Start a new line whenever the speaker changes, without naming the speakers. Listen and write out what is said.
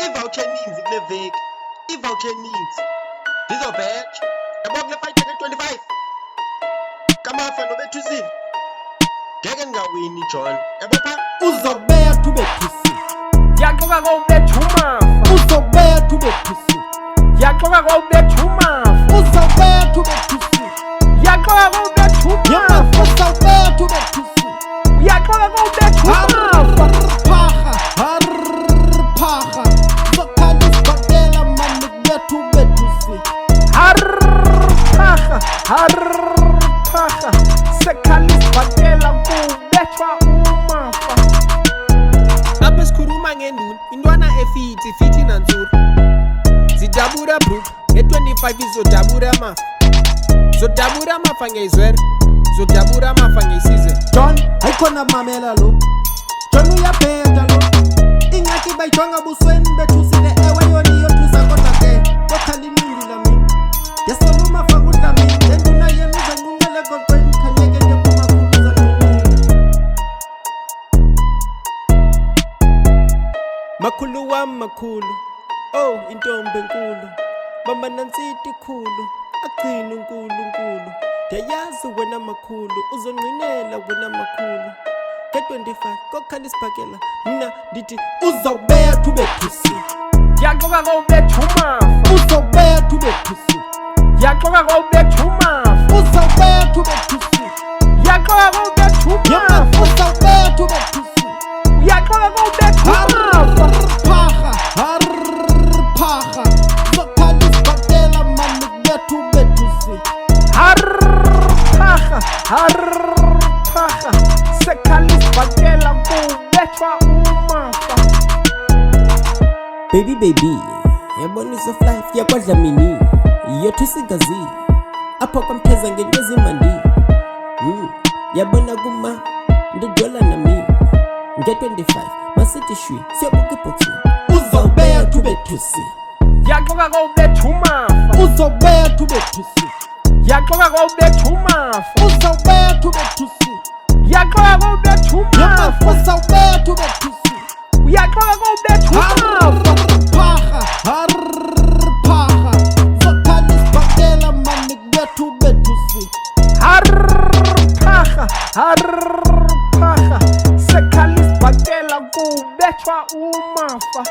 ivoucher eninzi kule veki, ivoucher eninzi ndizobheja. Yabo kule fight nge-25 kamafa nobethusile ngeke ndingawini John. Yabo pha
uzobetha ubethusile,
Yaxoka ngobetha umafa,
uzobetha ubethusile,
yaxoka ngobetha umafa,
uzobetha ubethusile,
yaxoka ngobetha umafa,
yamafa uzobetha ubethusile.
yaxoka ngobetha umafa.
Phaha zokhala isibhakela mani kubetha ubethusile.
Phaha sekhala isibhakela kubethwa umafa.
Apha sikhuluma ngenduna, intwana efithi, fithi nansuri. Zidabura brook, nge-25 izodabura amafa. Zodabura amafa ngeyizwere, zodabura amafa ngeyisize.
John ayikhona mamela lo, John uyabheda lo, ingxaki bayijonga busweni bethusile. Ewe yona iyothusa kodwa ke kokhala iningi lami yasola umafa kudlami. Lenduna yenu izenquncele kodweni khanyeke ndekumakhuluza nini. Makhulu wam makhulu, oh intombi enkulu, bamba nansiti khulu, agcina uNkulunkulu. Ndiyayazi wena makhulu, uzonqinela wena makhulu. Nge-25 kokhala isibhakela, mna ndithi uzobetha ubethusile,
Yaxoka ngobetha umafa,
uzobetha ubethusile,
yaxoka ngobetha umafa,
uzobetha ubethusile,
yaxoka ngobetha umafa,
yamafa uzobetha ubethusile.
yaxoka ngobetha umafa.
Phaha zokhala isibhakela mani kubetha ubethusile.
Phaha sekhala isibhakela kubethwa umafa.
Baby yabona of life yakwadla mini yothusa igazi apha kwampheza ngenyezi mandi. Yabona kuma ndidola nami nge-25 masithi shwi siyabuka ibhoxini. Uzobetha ubethusile,
Yaxoka ngobetha umafa,
uzobetha ubethusile,
yaxoka ngobetha umafa,
uzobetha ubethusile,
yaxoka ngobetha
yamafa
umafa,
uzobetha ubethusile.
yaxoka ngobetha umafa.
Phaha zokhala isibhakela mani kubetha ubethusile.
Phaha sekhala isibhakela kubethwa umafa.